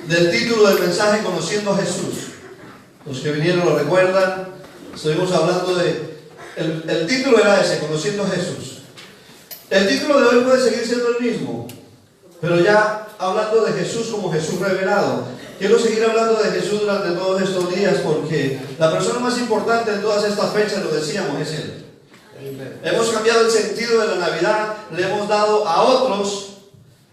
Del título del mensaje, Conociendo a Jesús. Los que vinieron lo recuerdan. Estuvimos hablando de el título era ese, Conociendo a Jesús. El título de hoy puede seguir siendo el mismo, pero ya hablando de Jesús como Jesús revelado. Quiero seguir hablando de Jesús durante todos estos días, porque la persona más importante en todas estas fechas, lo decíamos, es Él. Hemos cambiado el sentido de la Navidad, le hemos dado a otros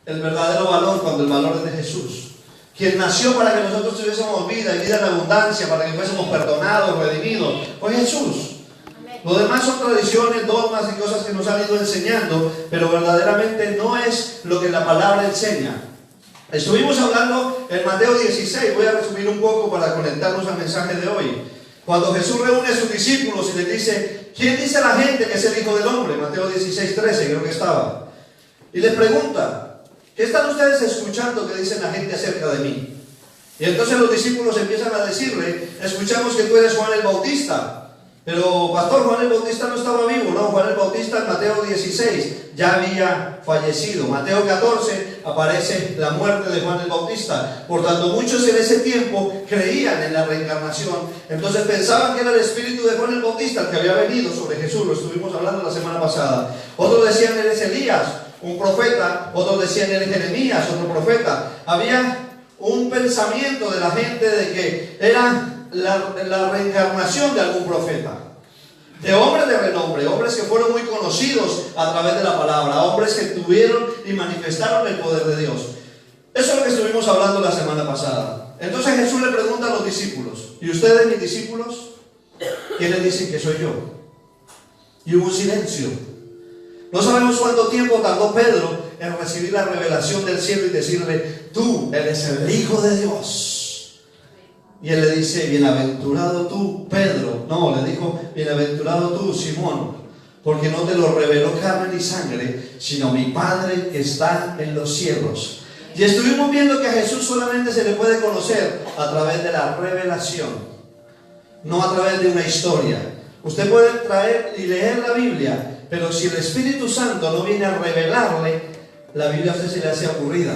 el verdadero valor, cuando el valor es de Jesús, quien nació para que nosotros tuviésemos vida y vida en abundancia, para que fuésemos perdonados, redimidos. Fue Jesús. Lo demás son tradiciones, dogmas y cosas que nos han ido enseñando, pero verdaderamente no es lo que la palabra enseña. Estuvimos hablando en Mateo 16, voy a resumir un poco para conectarnos al mensaje de hoy. Cuando Jesús reúne a sus discípulos y les dice: ¿quién dice la gente que es el Hijo del Hombre? Mateo 16, 13 creo que estaba. Y les pregunta: ¿qué están ustedes escuchando que dicen la gente acerca de mí? Y entonces los discípulos empiezan a decirle: escuchamos que tú eres Juan el Bautista. Pero pastor, Juan el Bautista no estaba vivo. No, Juan el Bautista en Mateo 16 ya había fallecido. Mateo 14 aparece la muerte de Juan el Bautista. Por tanto, muchos en ese tiempo creían en la reencarnación. Entonces pensaban que era el espíritu de Juan el Bautista el que había venido sobre Jesús. Lo estuvimos hablando la semana pasada. Otros decían: él es Elías, un profeta. Otros decían: él es Jeremías, otro profeta. Había un pensamiento de la gente de que era la reencarnación de algún profeta, de hombres de renombre, hombres que fueron muy conocidos a través de la palabra, hombres que tuvieron y manifestaron el poder de Dios. Eso es lo que estuvimos hablando la semana pasada. Entonces Jesús le pregunta a los discípulos: ¿y ustedes, mis discípulos, quiénes dicen que soy yo? Y hubo un silencio. No sabemos cuánto tiempo tardó Pedro en recibir la revelación del cielo y decirle: tú eres el Hijo de Dios. Y él le dice: bienaventurado tú, Pedro. No, le dijo: bienaventurado tú, Simón, porque no te lo reveló carne ni sangre, sino mi Padre que está en los cielos. Y estuvimos viendo que a Jesús solamente se le puede conocer a través de la revelación, no a través de una historia. Usted puede traer y leer la Biblia, pero si el Espíritu Santo no viene a revelarle, la Biblia a usted se le hace aburrida,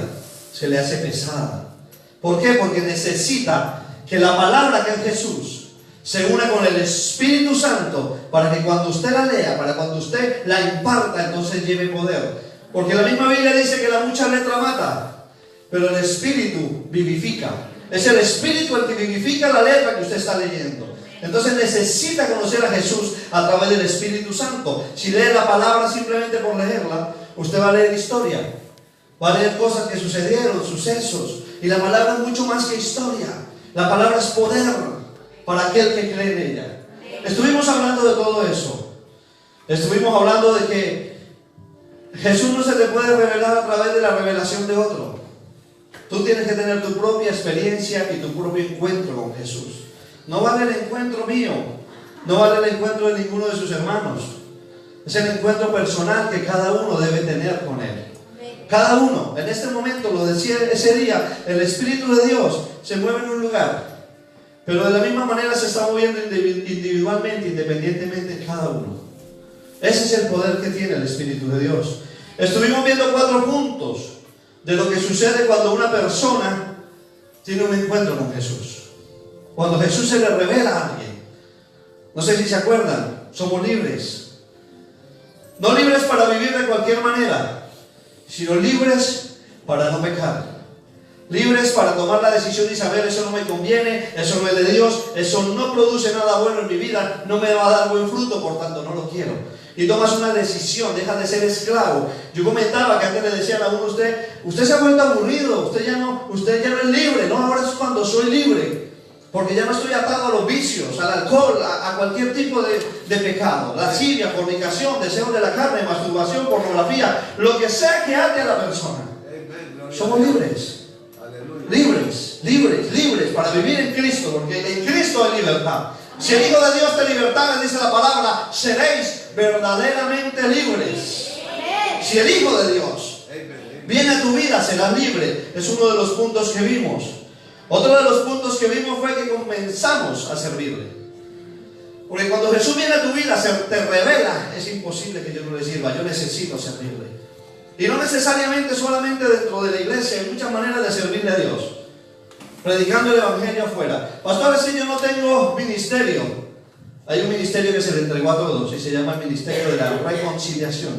se le hace pesada. ¿Por qué? Porque necesita que la palabra, que es Jesús, se una con el Espíritu Santo, para que cuando usted la lea, para cuando usted la imparta, entonces lleve poder. Porque la misma Biblia dice que la mucha letra mata, pero el Espíritu vivifica. Es el Espíritu el que vivifica la letra que usted está leyendo. Entonces necesita conocer a Jesús a través del Espíritu Santo. Si lee la palabra simplemente por leerla, usted va a leer historia, va a leer cosas que sucedieron, sucesos. Y la palabra es mucho más que historia. La palabra es poder para aquel que cree en ella. Estuvimos hablando de todo eso. Estuvimos hablando de que Jesús no se te puede revelar a través de la revelación de otro. Tú tienes que tener tu propia experiencia y tu propio encuentro con Jesús. No vale el encuentro mío, no vale el encuentro de ninguno de sus hermanos. Es el encuentro personal que cada uno debe tener con Él. Cada uno, en este momento, lo decía ese día, el Espíritu de Dios se mueve en un lugar, pero de la misma manera se está moviendo individualmente, independientemente en cada uno. Ese es el poder que tiene el Espíritu de Dios. Estuvimos viendo 4 puntos de lo que sucede cuando una persona tiene un encuentro con Jesús. Cuando Jesús se le revela a alguien. No sé si se acuerdan, somos libres. No libres para vivir de cualquier manera, sino libres para no pecar, libres para tomar la decisión y saber: eso no me conviene, eso no es de Dios, eso no produce nada bueno en mi vida, no me va a dar buen fruto, por tanto no lo quiero. Y tomas una decisión, dejas de ser esclavo. Yo comentaba que antes le decían a uno: usted se ha vuelto aburrido, usted ya no es libre. No, ahora es cuando soy libre, porque ya no estoy atado a los vicios, al alcohol, a cualquier tipo de pecado, lascivia, fornicación, deseo de la carne, masturbación, pornografía, lo que sea que ate a la persona. Somos libres. Libres para vivir en Cristo, porque en Cristo hay libertad. Si el Hijo de Dios te libertad, dice la palabra, seréis verdaderamente libres. Si el Hijo de Dios viene a tu vida, serás libre. Es uno de los puntos que vimos. Otro de los puntos que vimos fue que comenzamos a servirle. Porque cuando Jesús viene a tu vida, te revela: es imposible que yo no le sirva, yo necesito servirle. Y no necesariamente solamente dentro de la iglesia, hay muchas maneras de servirle a Dios. Predicando el evangelio afuera. Pastor, si yo no tengo ministerio. Hay un ministerio que se le entregó a todos y se llama el ministerio de la reconciliación.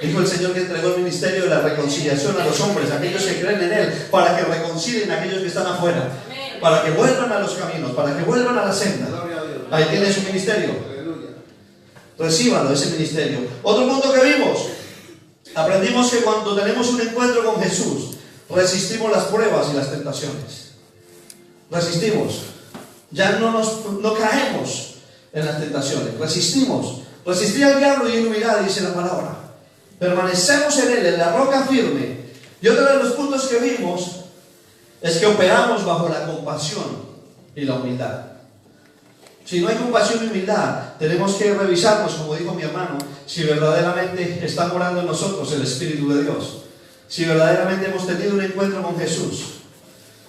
Dijo el Señor que entregó el ministerio de la reconciliación a los hombres, a aquellos que creen en Él, para que reconcilien a aquellos que están afuera, para que vuelvan a los caminos, para que vuelvan a la senda. Ahí tiene su ministerio. Recíbanlo, ese ministerio. Otro punto que vimos, aprendimos que cuando tenemos un encuentro con Jesús, resistimos las pruebas y las tentaciones. Resistimos. Ya no caemos en las tentaciones. Resistimos. Resistir al diablo y él huirá, dice la palabra. Permanecemos en él, en la roca firme. Y otro de los puntos que vimos es que operamos bajo la compasión y la humildad. Si no hay compasión y humildad, tenemos que revisarnos, como dijo mi hermano, si verdaderamente está morando en nosotros el Espíritu de Dios. Si verdaderamente hemos tenido un encuentro con Jesús.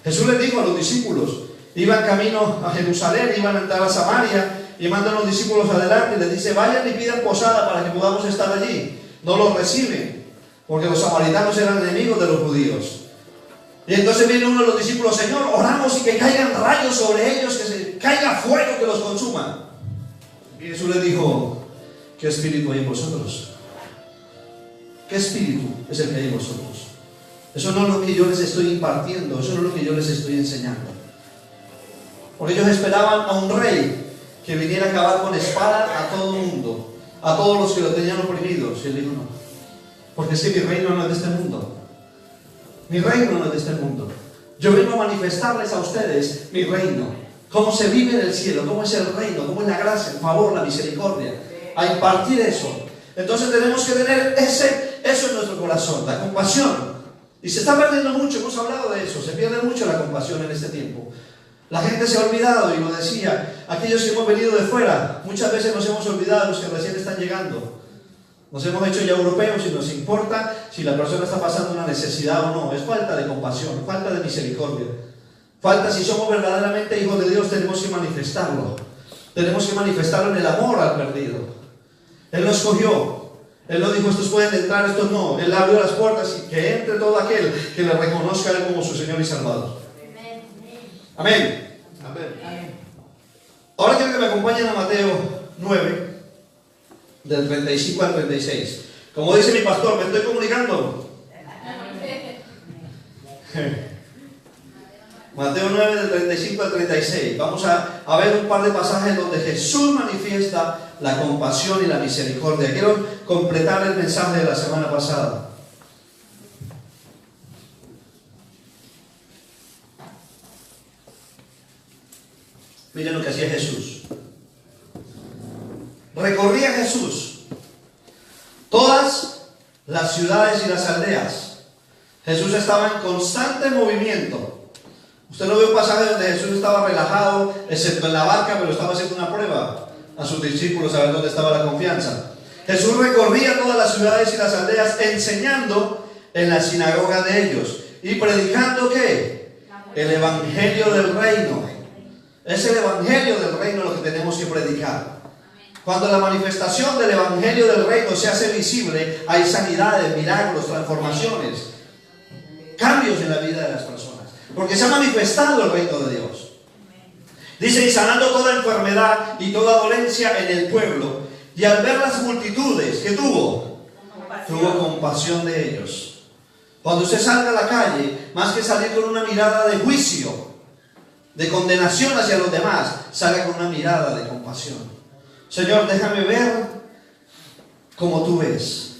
Jesús les dijo a los discípulos, iban camino a Jerusalén, iban a entrar a Samaria, y mandan a los discípulos adelante y les dice, vayan y pidan posada para que podamos estar allí. No los reciben, porque los samaritanos eran enemigos de los judíos. Y entonces viene uno de los discípulos, Señor, oramos y que caigan rayos sobre ellos, que se caiga fuego que los consuma. Y Jesús les dijo, ¿qué espíritu hay en vosotros? ¿Qué espíritu es el que hay en vosotros? Eso no es lo que yo les estoy impartiendo, eso no es lo que yo les estoy enseñando. Porque ellos esperaban a un rey que viniera a acabar con espada a todo el mundo, a todos los que lo tenían oprimidos. Y él dijo, no, porque es que mi reino no es de este mundo. Mi reino no es de este mundo. Yo vengo a manifestarles a ustedes mi reino, cómo se vive en el cielo, cómo es el reino, cómo es la gracia, el favor, la misericordia, a impartir eso. Entonces tenemos que tener eso en nuestro corazón, la compasión. Y se está perdiendo mucho, hemos hablado de eso, se pierde mucho la compasión en este tiempo. La gente se ha olvidado, y lo decía, aquellos que hemos venido de fuera, muchas veces nos hemos olvidado de los que recién están llegando. Nos hemos hecho ya europeos y nos importa si la persona está pasando una necesidad o no. Es falta de compasión, falta de misericordia. Falta, si somos verdaderamente hijos de Dios, tenemos que manifestarlo. Tenemos que manifestarlo en el amor al perdido. Él lo escogió. Él no dijo, estos pueden entrar, estos no. Él abrió las puertas y que entre todo aquel que le reconozca a Él como su Señor y Salvador. Amén. Amén. Ahora quiero que me acompañen a Mateo 9, del 35 al 36. Como dice mi pastor, ¿me estoy comunicando? Mateo 9, del 35 al 36. Vamos a ver un par de pasajes donde Jesús manifiesta la compasión y la misericordia. Quiero completar el mensaje de la semana pasada. Miren lo que hacía Jesús. Recorría Jesús todas las ciudades y las aldeas. Jesús estaba en constante movimiento. Usted no ve un pasaje donde Jesús estaba relajado, excepto en la barca, pero estaba haciendo una prueba a sus discípulos a ver dónde estaba la confianza. Jesús recorría todas las ciudades y las aldeas, enseñando en la sinagoga de ellos y predicando ¿qué? El evangelio del reino. Es el evangelio del reino lo que tenemos que predicar. Cuando la manifestación del evangelio del reino se hace visible, hay sanidades, milagros, transformaciones, cambios en la vida de las personas, porque se ha manifestado el reino de Dios. Dice, y sanando toda enfermedad y toda dolencia en el pueblo, y al ver las multitudes, ¿qué tuvo? Tuvo compasión de ellos. Cuando usted salga a la calle, más que salir con una mirada de juicio, de condenación hacia los demás, salga con una mirada de compasión. Señor, déjame ver como tú ves.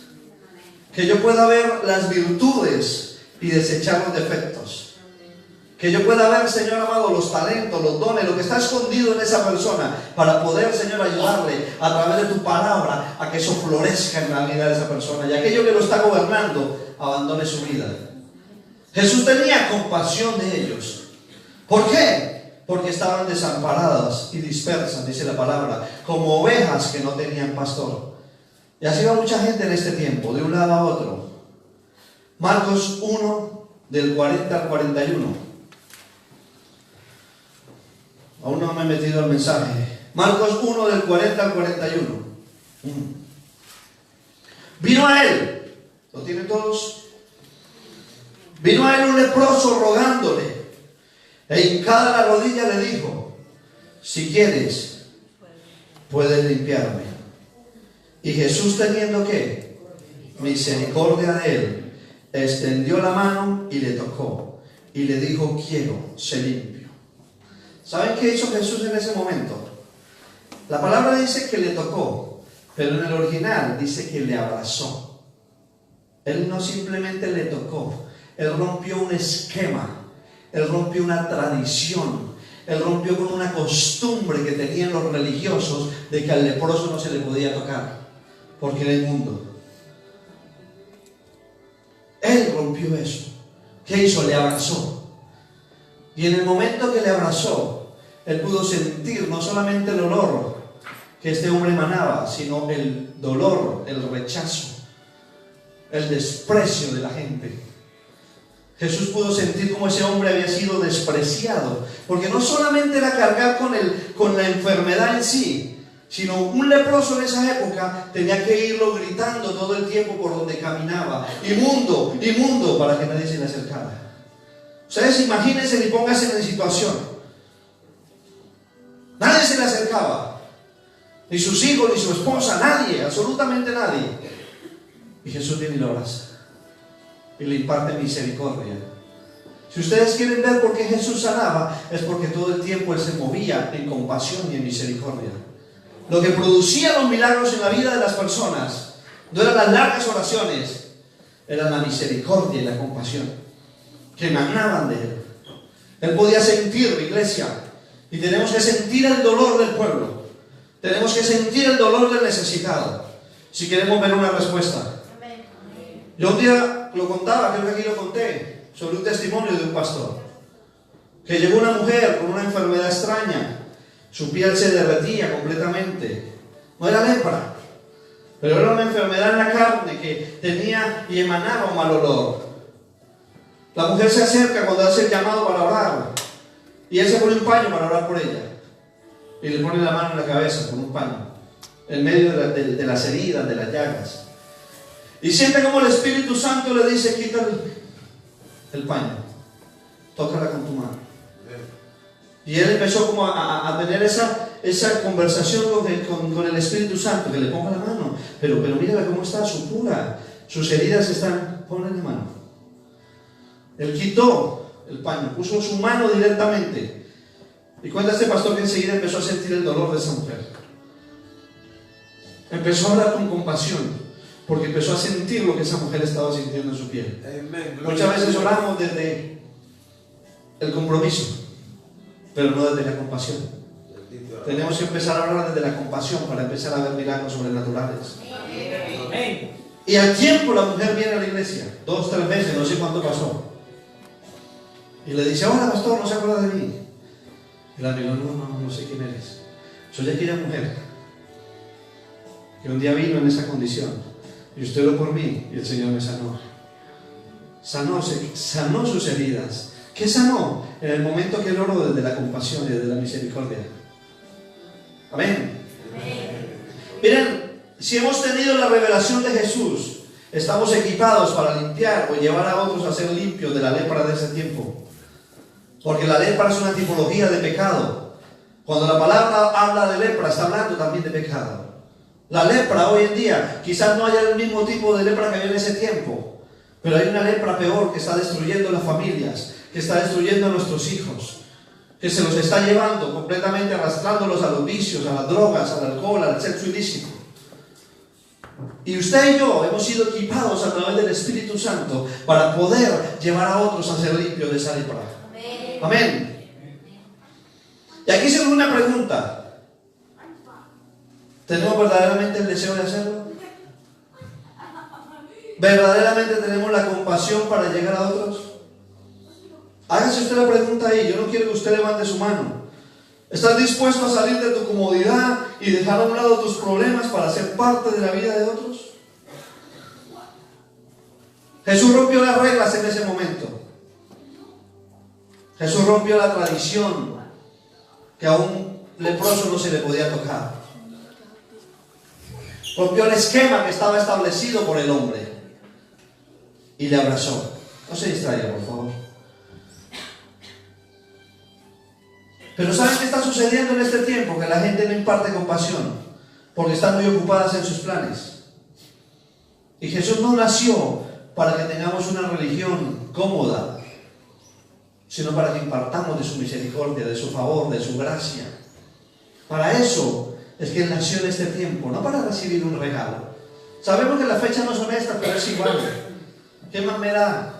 Que yo pueda ver las virtudes y desechar los defectos. Que yo pueda ver, Señor amado, los talentos, los dones, lo que está escondido en esa persona, para poder, Señor, ayudarle a través de tu palabra a que eso florezca en la vida de esa persona. Y aquello que lo está gobernando, abandone su vida. Jesús tenía compasión de ellos. ¿Por qué? Porque estaban desamparadas y dispersas, dice la palabra, como ovejas que no tenían pastor. Y así va mucha gente en este tiempo, de un lado a otro. Marcos 1, del 40 al 41. Aún no me he metido al mensaje. Marcos 1, del 40 al 41. Vino a él ¿Lo tienen todos? Vino a él un leproso rogándole, e hincada la rodilla le dijo: si quieres, puedes limpiarme. Y Jesús, teniendo ¿qué? Misericordia de él, extendió la mano y le tocó, y le dijo: quiero, sé limpio. ¿Saben qué hizo Jesús en ese momento? La palabra dice que le tocó, pero en el original dice que le abrazó. Él no simplemente le tocó, él rompió un esquema, él rompió una tradición, él rompió con una costumbre que tenían los religiosos de que al leproso no se le podía tocar, porque era inmundo. Él rompió eso. ¿Qué hizo? Le abrazó. Y en el momento que le abrazó, él pudo sentir no solamente el olor que este hombre emanaba, sino el dolor, el rechazo, el desprecio de la gente. Jesús pudo sentir cómo ese hombre había sido despreciado, porque no solamente era cargar con la enfermedad en sí, sino un leproso en esa época tenía que irlo gritando todo el tiempo por donde caminaba: inmundo, inmundo, para que nadie se le acercara. Ustedes imagínense y pónganse en situación. Nadie se le acercaba, ni sus hijos, ni su esposa, nadie, absolutamente nadie. Y Jesús viene y lo abraza y le imparte misericordia. Si ustedes quieren ver por qué Jesús sanaba, es porque todo el tiempo él se movía en compasión y en misericordia. Lo que producía los milagros en la vida de las personas no eran las largas oraciones, era la misericordia y la compasión que emanaban de él. Él podía sentir, iglesia, y tenemos que sentir el dolor del pueblo, tenemos que sentir el dolor del necesitado si queremos ver una respuesta. Yo un día lo contaba, creo que aquí lo conté, sobre un testimonio de un pastor, que llegó una mujer con una enfermedad extraña, su piel se derretía completamente, no era lepra, pero era una enfermedad en la carne que tenía y emanaba un mal olor. La mujer se acerca cuando hace el llamado para orar, y él se pone un paño para orar por ella, y le pone la mano en la cabeza con un paño, en medio de las heridas, de las llagas. Y siente como el Espíritu Santo le dice: quita el paño, tócala con tu mano. Y él empezó como a tener esa conversación con el Espíritu Santo, que le ponga la mano. Pero mírala cómo está, su pura, sus heridas están, ponle la mano. Él quitó el paño, puso su mano directamente. Y cuenta este pastor que enseguida empezó a sentir el dolor de esa mujer. Empezó a hablar con compasión, porque empezó a sentir lo que esa mujer estaba sintiendo en su piel. Amen. Muchas veces oramos desde el compromiso, pero no desde la compasión. Tenemos que empezar a hablar desde la compasión para empezar a ver milagros sobrenaturales. Amen. Y al tiempo la mujer viene a la iglesia, 2, 3 veces, no sé cuánto pasó. Y le dice: hola pastor, ¿no se acuerda de mí? Y la amigo: no sé quién eres. Soy aquella mujer que un día vino en esa condición, y usted oró por mí, y el Señor me sanó. Sanó sus heridas. ¿Qué sanó? En el momento que él oró desde la compasión y desde la misericordia. Amén. Miren, si hemos tenido la revelación de Jesús, estamos equipados para limpiar o llevar a otros a ser limpios de la lepra de ese tiempo. Porque la lepra es una tipología de pecado. Cuando la palabra habla de lepra, está hablando también de pecado. La lepra hoy en día, quizás no haya el mismo tipo de lepra que había en ese tiempo, pero hay una lepra peor que está destruyendo las familias, que está destruyendo a nuestros hijos, que se los está llevando completamente, arrastrándolos a los vicios, a las drogas, al alcohol, al sexo ilícito. Y usted y yo hemos sido equipados a través del Espíritu Santo para poder llevar a otros a ser limpios de esa lepra. Amén. Y aquí se nos una pregunta: ¿tenemos verdaderamente el deseo de hacerlo? ¿Verdaderamente tenemos la compasión para llegar a otros? Hágase usted la pregunta ahí. Yo no quiero que usted levante su mano. ¿Estás dispuesto a salir de tu comodidad y dejar a un lado tus problemas para ser parte de la vida de otros? Jesús rompió las reglas en ese momento. Jesús rompió la tradición que a un leproso no se le podía tocar. Rompió el esquema que estaba establecido por el hombre. y le abrazó. No se distraiga, por favor. Pero ¿saben qué está sucediendo en este tiempo? Que la gente no imparte compasión, porque están muy ocupadas en sus planes. Y Jesús no nació para que tengamos una religión cómoda, sino para que impartamos de su misericordia, de su favor, de su gracia. Para eso es que Él nació en este tiempo, no para recibir un regalo. Sabemos que las fechas no son estas, pero es igual. ¿Qué más me da?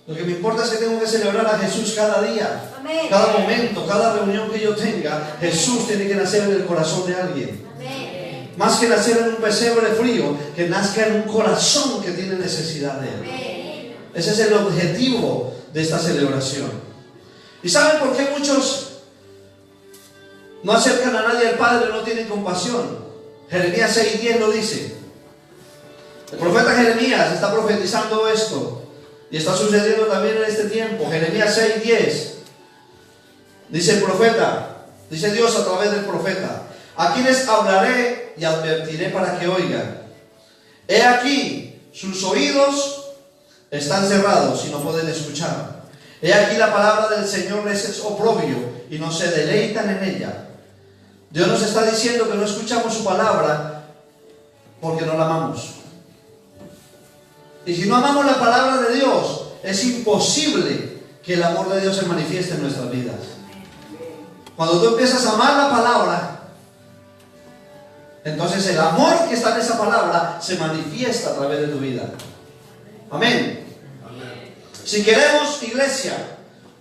Lo que me importa es que tengo que celebrar a Jesús cada día. Amén. Cada momento, cada reunión que yo tenga, Jesús tiene que nacer en el corazón de alguien. Amén. Más que nacer en un pesebre frío, que nazca en un corazón que tiene necesidad de Él. Amén. Ese es el objetivo de esta celebración. ¿Y saben por qué muchos no acercan a nadie al Padre, no tienen compasión? Jeremías 6:10 lo dice. El profeta Jeremías está profetizando esto. Y está sucediendo también en este tiempo. Jeremías 6:10. Dice el profeta, dice Dios a través del profeta: a quienes hablaré y advertiré para que oigan. He aquí, sus oídos están cerrados y no pueden escuchar. He aquí, la palabra del Señor les es oprobio y no se deleitan en ella. Dios nos está diciendo que no escuchamos su palabra porque no la amamos. Y si no amamos la palabra de Dios, es imposible que el amor de Dios se manifieste en nuestras vidas. Cuando tú empiezas a amar la palabra, entonces el amor que está en esa palabra se manifiesta a través de tu vida. Amén. Si queremos, iglesia,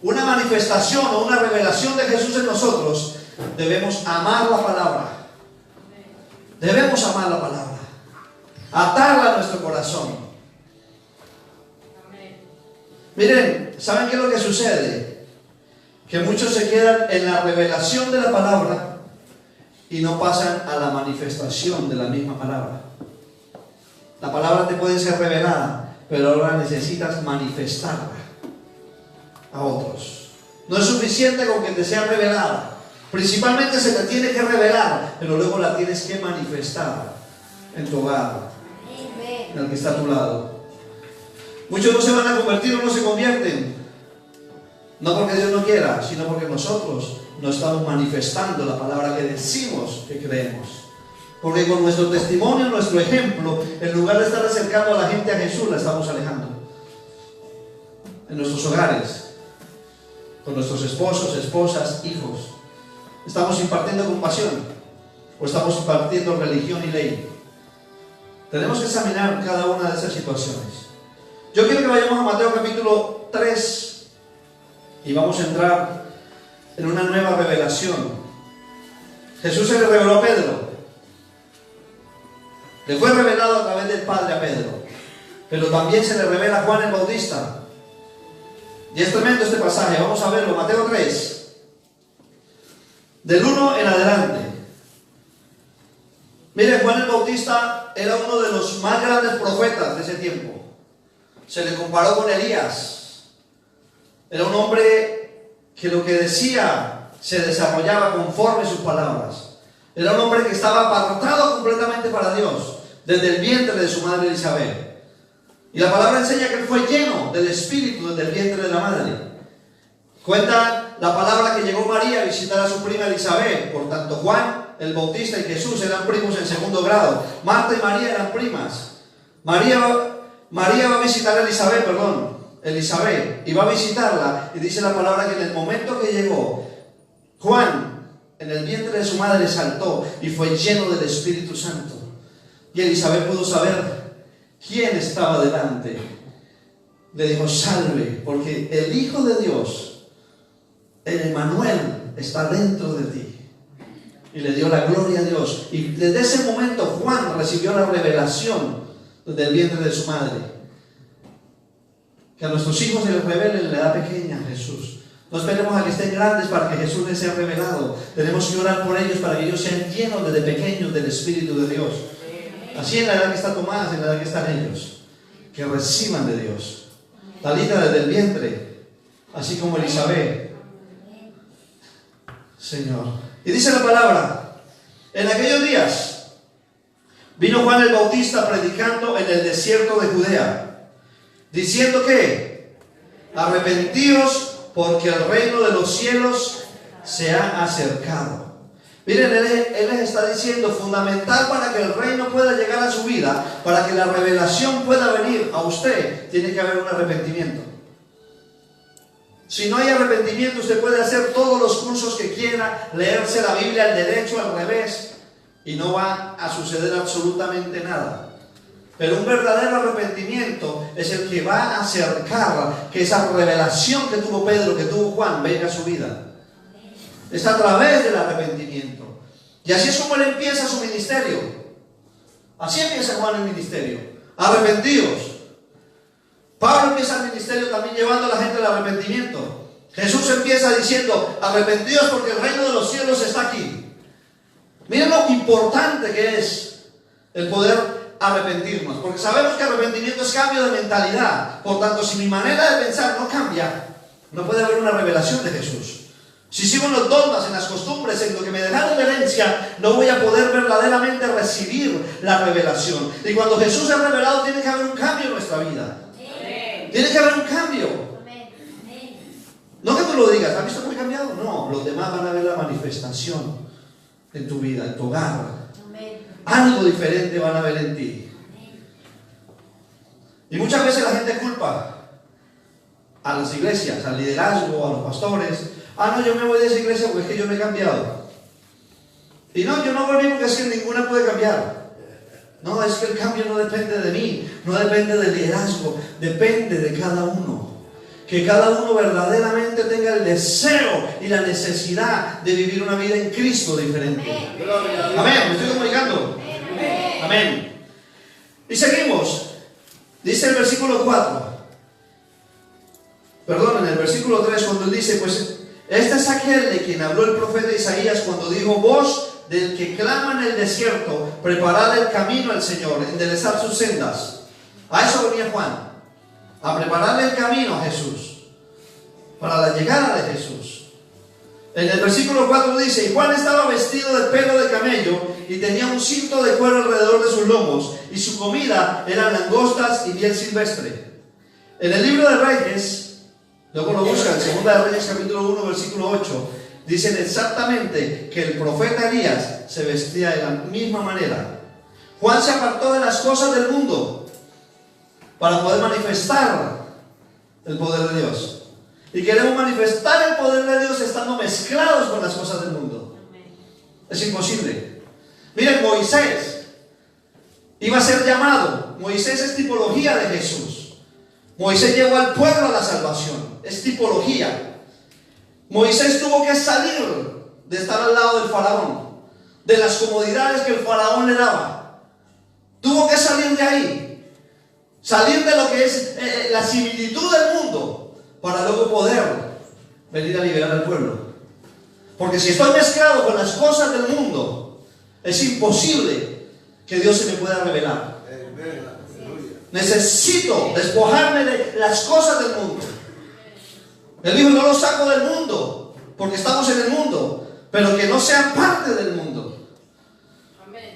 una manifestación o una revelación de Jesús en nosotros, debemos amar la palabra. Debemos amar la palabra. Atarla a nuestro corazón. Miren, ¿saben qué es lo que sucede? Que muchos se quedan en la revelación de la palabra y no pasan a la manifestación de la misma palabra. La palabra te puede ser revelada, pero ahora necesitas manifestarla a otros. No es suficiente con que te sea revelada. Principalmente se te tiene que revelar, pero luego la tienes que manifestar en tu hogar, en el que está a tu lado. Muchos no se van a convertir o no se convierten, no porque Dios no quiera, sino porque nosotros no estamos manifestando la palabra que decimos que creemos. Porque con nuestro testimonio, nuestro ejemplo, en lugar de estar acercando a la gente a Jesús, la estamos alejando. En nuestros hogares, con nuestros esposos, esposas, hijos, ¿estamos impartiendo compasión o estamos impartiendo religión y ley? Tenemos que examinar cada una de esas situaciones. Yo quiero que vayamos a Mateo capítulo 3 y vamos a entrar en una nueva revelación. Jesús se le reveló a Pedro. Le fue revelado a través del Padre a Pedro, pero también se le revela a Juan el Bautista. Y es tremendo este pasaje, vamos a verlo, Mateo 3, del 1 en adelante. Mire, Juan el Bautista era uno de los más grandes profetas de ese tiempo. Se le comparó con Elías. Era un hombre que lo que decía se desarrollaba conforme sus palabras. Era un hombre que estaba apartado completamente para Dios, desde el vientre de su madre Elizabeth. Y la palabra enseña que él fue lleno del Espíritu desde el vientre de la madre. Cuenta la palabra que llegó María a visitar a su prima Elizabeth. Por tanto, Juan el Bautista y Jesús eran primos en segundo grado. Marta y María eran primas. María va a visitar a Elizabeth, y va a visitarla, y dice la palabra que en el momento que llegó, Juan, en el vientre de su madre, saltó y fue lleno del Espíritu Santo. Y Elizabeth pudo saber quién estaba delante. Le dijo: salve, porque el Hijo de Dios, el Emmanuel, está dentro de ti. Y le dio la gloria a Dios. Y desde ese momento Juan recibió la revelación del vientre de su madre. Que a nuestros hijos se les revele en la edad pequeña Jesús. No esperemos a que estén grandes para que Jesús les sea revelado. Tenemos que orar por ellos para que ellos sean llenos desde pequeños del Espíritu de Dios. Así en la edad que está Tomás, en la edad que están ellos, que reciban de Dios. Talita desde el vientre, así como Elizabeth. Señor. Y dice la palabra: en aquellos días vino Juan el Bautista predicando en el desierto de Judea, diciendo que arrepentíos porque el reino de los cielos se ha acercado. Miren, él les está diciendo, fundamental para que el reino pueda llegar a su vida, para que la revelación pueda venir a usted, tiene que haber un arrepentimiento. Si no hay arrepentimiento, usted puede hacer todos los cursos que quiera, leerse la Biblia al derecho, al revés, y no va a suceder absolutamente nada. Pero un verdadero arrepentimiento es el que va a acercar que esa revelación que tuvo Pedro, que tuvo Juan, venga a su vida. Es a través del arrepentimiento. Y así es como él empieza su ministerio. Así empieza Juan el ministerio. Arrepentidos. Pablo empieza el ministerio también llevando a la gente al arrepentimiento. Jesús empieza diciendo, arrepentidos porque el reino de los cielos está aquí. Miren lo importante que es el poder arrepentirnos, porque sabemos que arrepentimiento es cambio de mentalidad. Por tanto, si mi manera de pensar no cambia, no puede haber una revelación de Jesús. Si sigo en los dogmas, en las costumbres, en lo que me dejaron de herencia, no voy a poder verdaderamente recibir la revelación. Y cuando Jesús es revelado, tiene que haber un cambio en nuestra vida. Tiene que haber un cambio. No que tú lo digas, ¿has visto cómo he cambiado? No, los demás van a ver la manifestación en tu vida, en tu hogar. Algo diferente van a ver en ti. Y muchas veces la gente culpa a las iglesias, al liderazgo, a los pastores. Ah, no, yo me voy de esa iglesia porque es que yo no he cambiado. Y no, yo no volví porque es que ninguna puede cambiar. No, es que el cambio no depende de mí, no depende del liderazgo, depende de cada uno. Que cada uno verdaderamente tenga el deseo y la necesidad de vivir una vida en Cristo diferente. Amén, ¿me estoy comunicando? Amén. Y seguimos. Dice el versículo 4. Perdón, en el versículo 3, cuando él dice, pues este es aquel de quien habló el profeta Isaías cuando dijo, voz del que clama en el desierto, preparad el camino al Señor, enderezad sus sendas. A eso venía Juan, a prepararle el camino a Jesús, para la llegada de Jesús. En el versículo 4 dice, y Juan estaba vestido de pelo de camello y tenía un cinto de cuero alrededor de sus lomos, y su comida eran langostas y miel silvestre. En el libro de Reyes, luego lo buscan, Segunda de Reyes capítulo 1 versículo 8, dicen exactamente que el profeta Elías se vestía de la misma manera. Juan se apartó de las cosas del mundo para poder manifestar el poder de Dios. Y queremos manifestar el poder de Dios estando mezclados con las cosas del mundo. Es imposible. Miren, Moisés iba a ser llamado. Moisés es tipología de Jesús. Moisés llevó al pueblo a la salvación. Es tipología. Moisés tuvo que salir de estar al lado del faraón, de las comodidades que el faraón le daba. Tuvo que salir de ahí, salir de lo que es la similitud del mundo, para luego poder venir a liberar al pueblo. Porque si estoy mezclado con las cosas del mundo, es imposible que Dios se me pueda revelar. Necesito despojarme de las cosas del mundo. Él dijo, no los saco del mundo, porque estamos en el mundo, pero que no sean parte del mundo.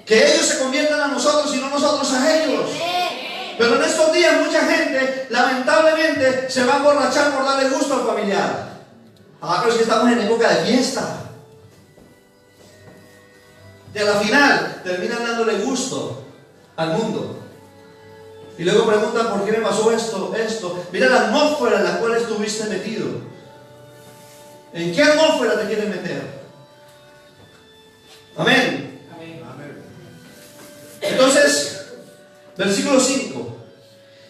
Que ellos se conviertan a nosotros y no nosotros a ellos. Pero en estos días mucha gente, lamentablemente, se va a emborrachar por darle gusto al familiar. Ah, pero es que estamos en época de fiesta. Y a la final terminan dándole gusto al mundo. Y luego preguntan, ¿por qué me pasó esto? Mira la atmósfera en la cual estuviste metido. ¿En qué atmósfera te quieren meter? Amén. Entonces, versículo 5.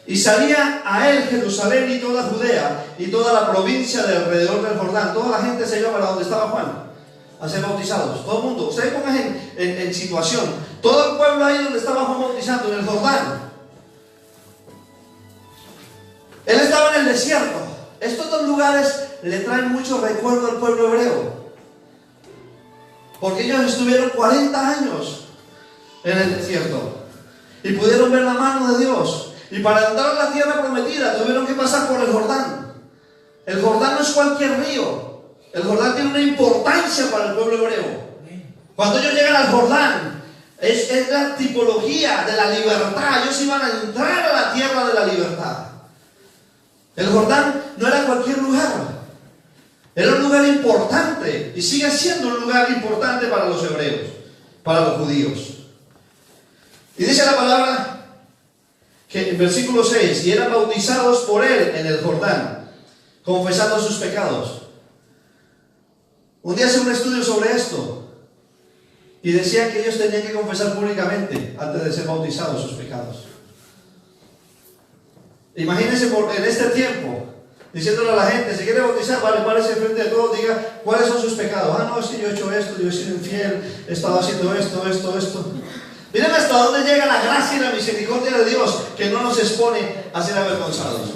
Y salía a él Jerusalén y toda Judea y toda la provincia de alrededor del Jordán. Toda la gente se iba para donde estaba Juan a ser bautizados. Todo el mundo. Ustedes pongan en situación. Todo el pueblo ahí donde estaba Juan bautizando, en el Jordán. Él estaba en el desierto. Estos dos lugares le traen mucho recuerdo al pueblo hebreo, porque ellos estuvieron 40 años en el desierto y pudieron ver la mano de Dios. Y para entrar a la tierra prometida tuvieron que pasar por el Jordán. El Jordán no es cualquier río. El Jordán tiene una importancia para el pueblo hebreo. Cuando ellos llegan al Jordán, es la tipología de la libertad. Ellos iban a entrar a la tierra de la libertad. El Jordán no era cualquier lugar. Era un lugar importante y sigue siendo un lugar importante para los hebreos, para los judíos. Y dice la palabra que en versículo 6, y eran bautizados por él en el Jordán, confesando sus pecados. Un día hice un estudio sobre esto y decía que ellos tenían que confesar públicamente antes de ser bautizados sus pecados. Imagínense en este tiempo diciéndole a la gente: si quiere bautizar, vale, párese frente de todos, diga cuáles son sus pecados. Ah, no, es que yo he hecho esto, yo he sido infiel, he estado haciendo esto. Miren hasta dónde llega la gracia y la misericordia de Dios, que no nos expone a ser avergonzados.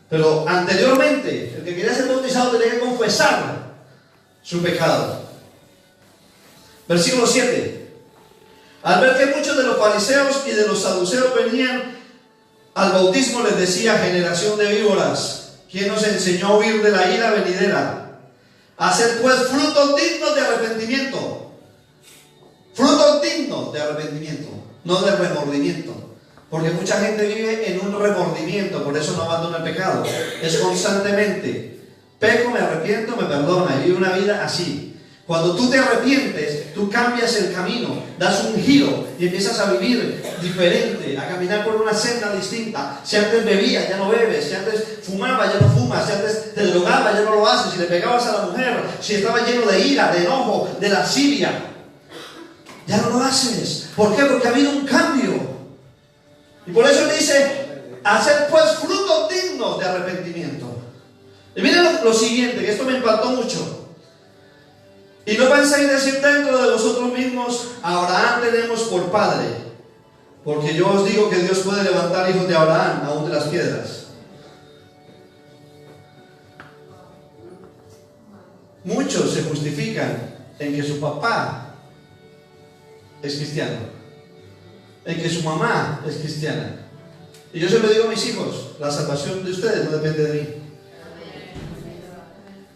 Pero anteriormente, el que quería ser bautizado tenía que confesar su pecado. Versículo 7. Al ver que muchos de los fariseos y de los saduceos venían al bautismo, les decía: generación de víboras, ¿quién nos enseñó a huir de la ira venidera? Haced pues frutos dignos de arrepentimiento. Frutos dignos de arrepentimiento, no de remordimiento. Porque mucha gente vive en un remordimiento, por eso no abandona el pecado. Es constantemente: peco, me arrepiento, me perdona, y vive una vida así. Cuando tú te arrepientes, tú cambias el camino, das un giro y empiezas a vivir diferente, a caminar por una senda distinta. Si antes bebías, ya no bebes. Si antes fumabas, ya no fumas. Si antes te drogabas, ya no lo haces. Si le pegabas a la mujer, si estabas lleno de ira, de enojo, de lascivia, ya no lo haces. ¿Por qué? Porque ha habido un cambio. Y por eso dice: hacer pues frutos dignos de arrepentimiento. Y miren lo siguiente, que esto me impactó mucho. Y no penséis decir dentro de vosotros mismos: Abraham tenemos por padre. Porque yo os digo que Dios puede levantar hijos de Abraham aún de las piedras. Muchos se justifican en que su papá es cristiano, en que su mamá es cristiana. Y yo siempre digo a mis hijos: la salvación de ustedes no depende de mí.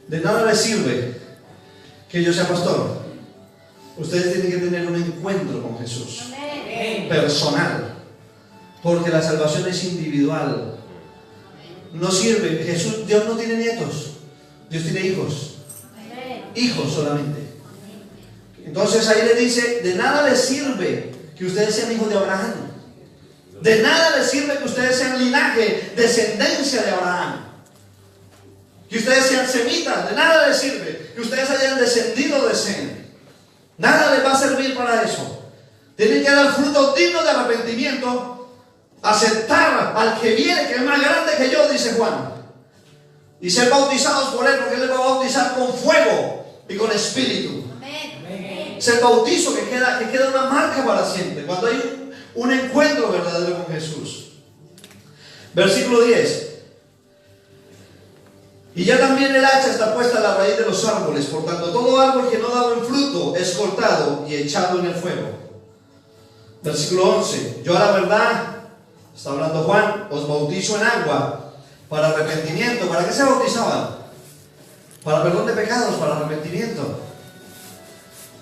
De nada les sirve que yo sea pastor. Ustedes tienen que tener un encuentro con Jesús, personal, porque la salvación es individual. No sirve. Dios no tiene nietos, Dios tiene hijos. Hijos solamente. Entonces ahí le dice: de nada les sirve que ustedes sean hijos de Abraham. De nada les sirve que ustedes sean linaje, descendencia de Abraham. Que ustedes sean semitas. De nada les sirve que ustedes hayan descendido de Sem. Nada les va a servir para eso. Tienen que dar frutos dignos de arrepentimiento, aceptar al que viene, que es más grande que yo, dice Juan, y ser bautizados por él, porque él les va a bautizar con fuego y con espíritu. Es el bautizo que queda una marca para siempre, cuando hay un encuentro verdadero con Jesús. Versículo 10. Y ya también el hacha está puesta a la raíz de los árboles. Por tanto, todo árbol que no da buen fruto es cortado y echado en el fuego. Versículo 11. Yo a la verdad, está hablando Juan, os bautizo en agua para arrepentimiento. ¿Para qué se bautizaban? Para perdón de pecados, para arrepentimiento.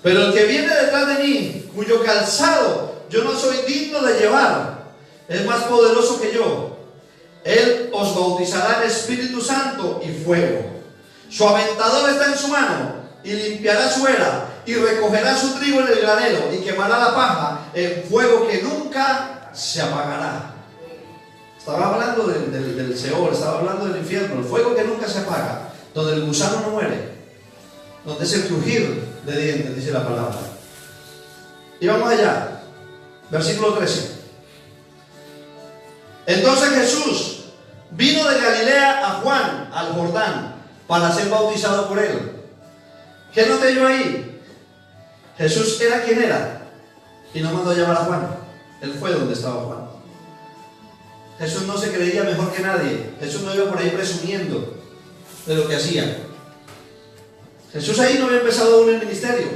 Pero el que viene detrás de mí, cuyo calzado yo no soy digno de llevar, es más poderoso que yo. Él os bautizará en Espíritu Santo y fuego. Su aventador está en su mano, y limpiará su era, y recogerá su trigo en el granero, y quemará la paja en fuego que nunca se apagará. Estaba hablando del Seol, estaba hablando del infierno, el fuego que nunca se apaga, donde el gusano no muere, donde es el crujir de dientes, dice la palabra. Y vamos allá, versículo 13. Entonces Jesús vino de Galilea a Juan, al Jordán, para ser bautizado por él. ¿Qué noté yo ahí? Jesús era quien era y no mandó a llamar a Juan. Él fue donde estaba Juan. Jesús no se creía mejor que nadie. Jesús no iba por ahí presumiendo de lo que hacía. Jesús ahí no había empezado aún el ministerio,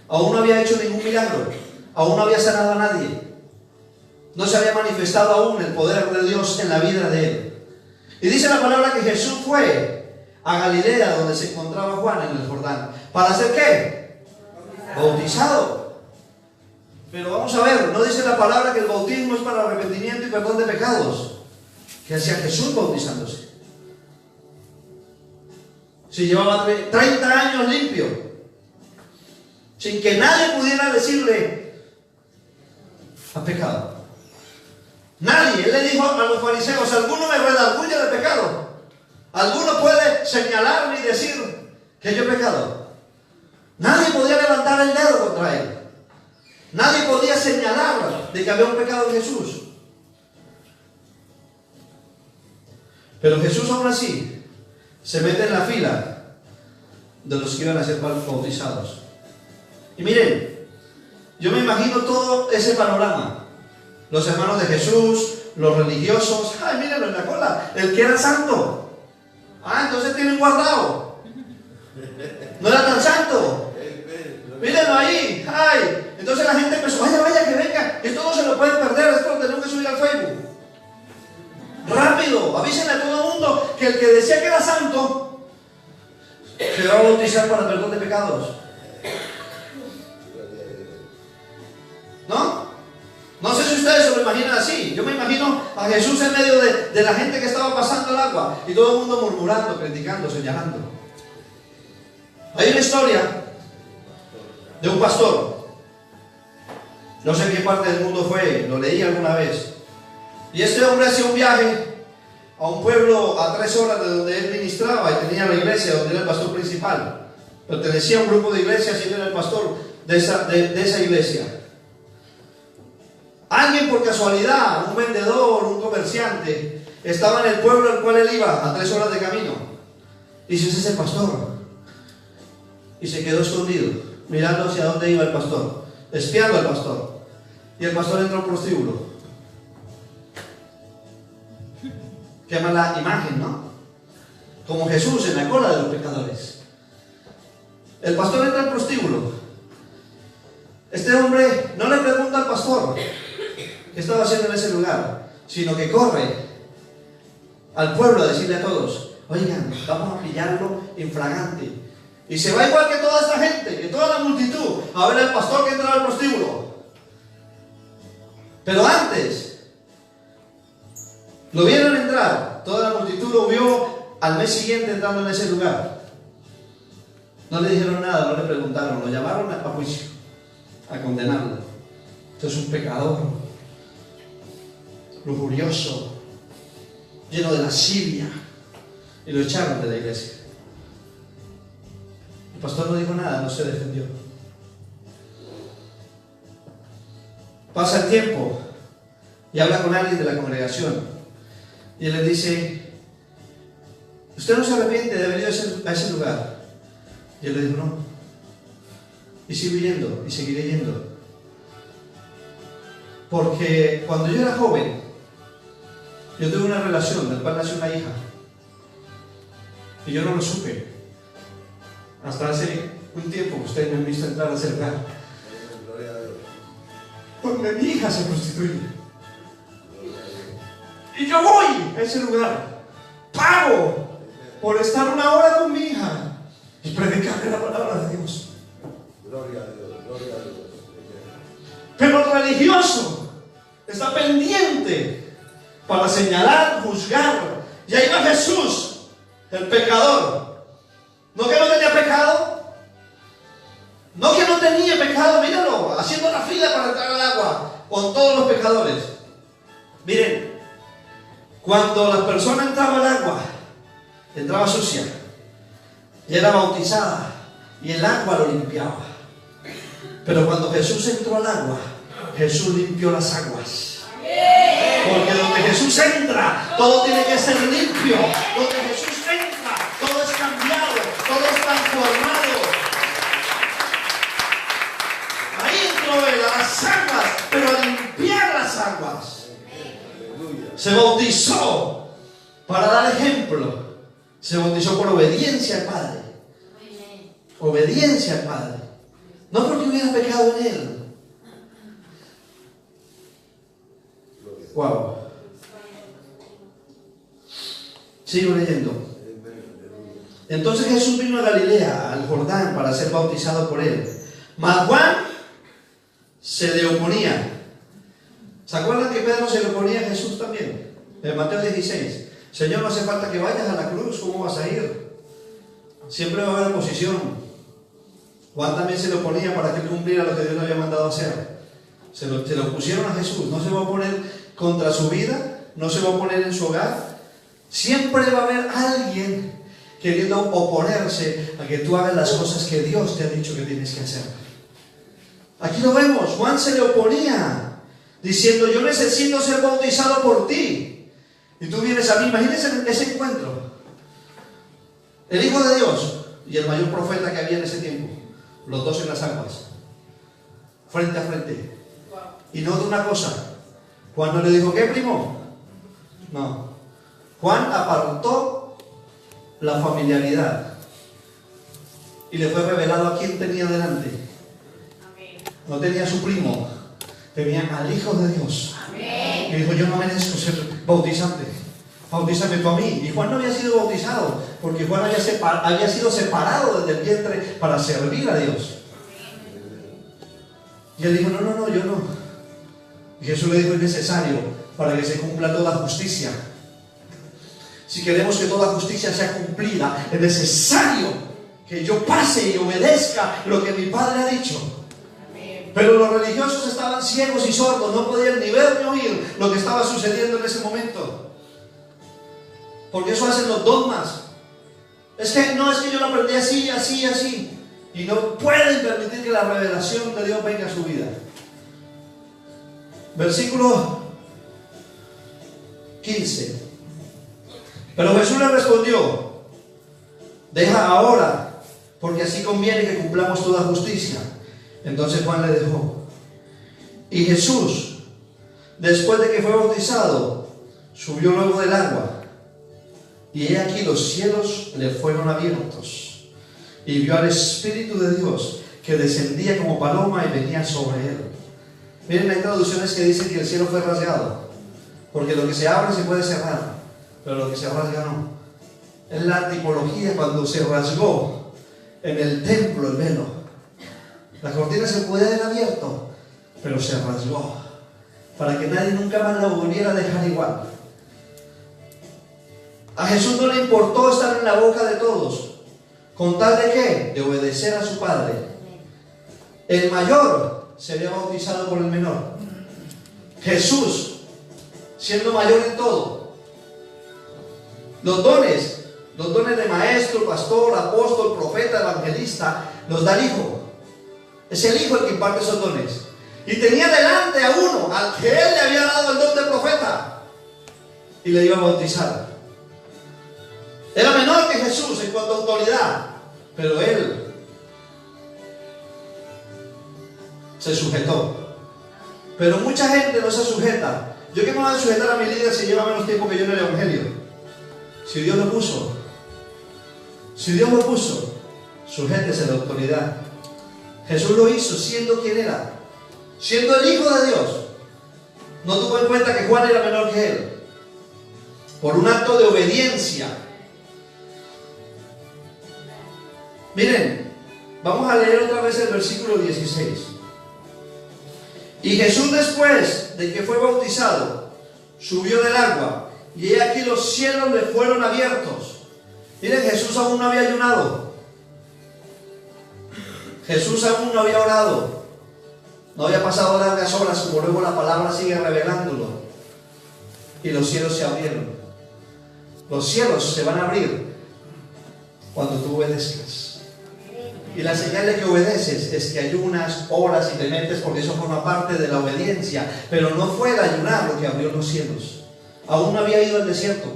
aún no había hecho ningún milagro, aún no había sanado a nadie. No se había manifestado aún el poder de Dios en la vida de él. Y dice la palabra que Jesús fue a Galilea, donde se encontraba Juan, en el Jordán. ¿Para hacer qué? Bautizado. Pero vamos a ver, no dice la palabra que el bautismo es para arrepentimiento y perdón de pecados. ¿Qué hacía Jesús bautizándose? Si llevaba 30 años limpio, sin que nadie pudiera decirle a pecado. Nadie. Él le dijo a los fariseos: ¿alguno me redarguye de pecado? ¿Alguno puede señalarme y decir que yo he pecado? Nadie podía levantar el dedo contra él. Nadie podía señalar de que había un pecado en Jesús. Pero Jesús aún así se mete en la fila de los que iban a ser bautizados. Y miren, yo me imagino todo ese panorama. Los hermanos de Jesús, los religiosos. Ay, mírenlo en la cola, el que era santo. Ah, entonces tienen guardado. No era tan santo. Mírenlo ahí. Ay, entonces la gente empezó: vaya, vaya, que venga. Esto no se lo pueden perder, esto lo tenemos que subir al Facebook. Rápido, avísenle a todo el mundo que el que decía que era santo se va a bautizar para perdón de pecados. ¿No? No sé si ustedes se lo imaginan así. Yo me imagino a Jesús en medio de la gente que estaba pasando el agua y todo el mundo murmurando, criticando, señalando. Hay una historia de un pastor. No sé en qué parte del mundo fue, lo leí alguna vez. Y este hombre hacía un viaje a un pueblo a 3 horas de donde él ministraba y tenía la iglesia donde era el pastor principal. Pertenecía a un grupo de iglesias y él era el pastor de esa iglesia. Alguien por casualidad, un vendedor, un comerciante, estaba en el pueblo al cual él iba a 3 horas de camino. Y dice: ese es el pastor. Y se quedó escondido, mirando hacia dónde iba el pastor, espiando al pastor. Y el pastor entró a un prostíbulo. Qué mala imagen, ¿no? Como Jesús en la cola de los pecadores. El pastor entra al prostíbulo. Este hombre no le pregunta al pastor qué estaba haciendo en ese lugar, sino que corre al pueblo a decirle a todos: oigan, vamos a pillarlo infragante. Y se va igual que toda esta gente, que toda la multitud, a ver al pastor que entra al prostíbulo. Pero antes lo vieron entrar, toda la multitud lo vio al mes siguiente entrando en ese lugar. No le dijeron nada, no le preguntaron, lo llamaron a juicio, a condenarlo. Esto es un pecador, lujurioso, lleno de lascivia, y lo echaron de la iglesia. El pastor no dijo nada, no se defendió. Pasa el tiempo y habla con alguien de la congregación. Y él le dice: ¿usted no se arrepiente de haber ido a ese lugar? Y él le dijo: no. Y sigo yendo y seguiré yendo. Porque cuando yo era joven, yo tuve una relación del cual nació una hija. Y yo no lo supe. Hasta hace un tiempo que ustedes me han visto entrar a ese lugar. Porque mi hija se prostituye. Y yo voy a ese lugar, pago por estar 1 hora con mi hija y predicarle la palabra de Dios. Gloria a Dios, gloria a Dios. Pero el religioso está pendiente para señalar, juzgar. Y ahí va Jesús, el pecador. ¿No que no tenía pecado? No que no tenía pecado, míralo, haciendo la fila para entrar al agua con todos los pecadores. Miren, cuando la persona entraba al agua, entraba sucia y era bautizada y el agua lo limpiaba. Pero cuando Jesús entró al agua, Jesús limpió las aguas. Porque donde Jesús entra, todo tiene que ser limpio. Donde Jesús entra, todo es cambiado, todo es transformado. Ahí entró él a las aguas, pero a limpiar las aguas. Se bautizó para dar ejemplo. Se bautizó por obediencia al Padre. Obediencia al Padre. No porque hubiera pecado en él. Wow. Sigo leyendo. Entonces Jesús vino a Galilea, al Jordán, para ser bautizado por él. Mas Juan se le oponía. ¿Se acuerdan que Pedro se le oponía a Jesús también? En Mateo 16. Señor, no hace falta que vayas a la cruz, ¿cómo vas a ir? Siempre va a haber oposición. Juan también se lo oponía para que él cumpliera lo que Dios le había mandado hacer. Se lo pusieron a Jesús. No se va a oponer contra su vida, no se va a oponer en su hogar. Siempre va a haber alguien queriendo oponerse a que tú hagas las cosas que Dios te ha dicho que tienes que hacer. Aquí lo vemos. Juan se le oponía diciendo: yo necesito ser bautizado por ti, y tú vienes a mí. Imagínense ese encuentro. El Hijo de Dios y el mayor profeta que había en ese tiempo, los dos en las aguas, frente a frente. Y no de una cosa. Juan no le dijo: ¿qué, primo? No. Juan apartó la familiaridad y le fue revelado a quién tenía delante. No tenía a su primo, tenía al Hijo de Dios. Y dijo: yo no merezco ser bautizante, bautízame tú a mí. Y Juan no había sido bautizado porque Juan había sido separado desde el vientre para servir a Dios. Y él dijo: no, yo no. Y Jesús le dijo: es necesario para que se cumpla toda justicia. Si queremos que toda justicia sea cumplida, es necesario que yo pase y obedezca lo que mi Padre ha dicho. Pero los religiosos estaban ciegos y sordos, no podían ni ver ni oír lo que estaba sucediendo en ese momento. Porque eso hacen los dogmas. Es que yo lo aprendí así, así, así. Y no pueden permitir que la revelación de Dios venga a su vida. Versículo 15. Pero Jesús le respondió: deja ahora, porque así conviene que cumplamos toda justicia. Entonces Juan le dejó. Y Jesús, después de que fue bautizado, subió luego del agua. Y he aquí los cielos le fueron abiertos. Y vio al Espíritu de Dios que descendía como paloma y venía sobre él. Miren, hay traducciones que dicen que el cielo fue rasgado, porque lo que se abre se puede cerrar, pero lo que se rasga no. Es la tipología cuando se rasgó en el templo el velo. La cortina se puede haber abierto, pero se rasgó para que nadie nunca más la volviera a dejar igual. A Jesús no le importó estar en la boca de todos, ¿con tal de qué? De obedecer a su Padre. El mayor sería bautizado por el menor. Jesús, siendo mayor en todo, los dones de maestro, pastor, apóstol, profeta, evangelista, los da el Hijo. Es el Hijo el que imparte esos dones. Y tenía delante a uno al que Él le había dado el don de profeta y le iba a bautizar. Era menor que Jesús en cuanto a autoridad, pero Él se sujetó. Pero mucha gente no se sujeta. ¿Yo qué me voy a sujetar a mi líder si lleva menos tiempo que yo en el Evangelio? Si Dios lo puso, sujétese a la autoridad. Jesús lo hizo siendo quien era, siendo el Hijo de Dios. No tuvo en cuenta que Juan era menor que él, por un acto de obediencia. Miren, vamos a leer otra vez el versículo 16. Y Jesús, después de que fue bautizado, subió del agua, y he aquí los cielos le fueron abiertos. Miren, Jesús aún no había ayunado. Jesús aún no había orado. No había pasado largas horas, como luego la palabra sigue revelándolo. Y los cielos se abrieron. Los cielos se van a abrir cuando tú obedezcas. Y la señal de que obedeces es que ayunas, oras y te metes, porque eso forma parte de la obediencia. Pero no fue el ayunar lo que abrió los cielos. Aún no había ido al desierto.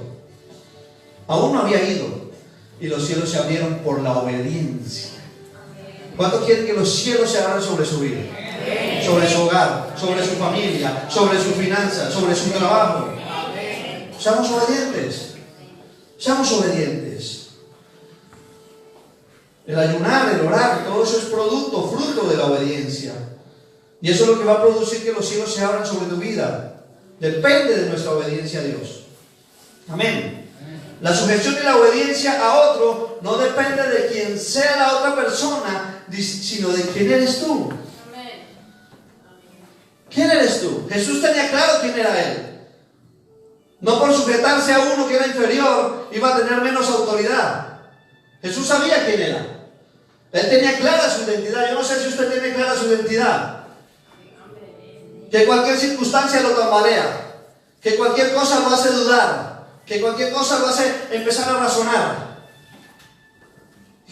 Aún no había ido. Y los cielos se abrieron por la obediencia. ¿Cuántos quieren que los cielos se abran sobre su vida? Sobre su hogar, sobre su familia, sobre sus finanzas, sobre su trabajo. Seamos obedientes. Seamos obedientes. El ayunar, el orar, todo eso es fruto de la obediencia. Y eso es lo que va a producir que los cielos se abran sobre tu vida. Depende de nuestra obediencia a Dios. Amén. La sujeción y la obediencia a otro no depende de quién sea la otra persona, sino de quién eres tú. ¿Quién eres tú? Jesús tenía claro quién era Él. No por sujetarse a uno que era inferior iba a tener menos autoridad. Jesús sabía quién era. Él tenía clara su identidad. Yo no sé si usted tiene clara su identidad. Que cualquier circunstancia lo tambalea. Que cualquier cosa lo hace dudar. Que cualquier cosa lo hace empezar a razonar.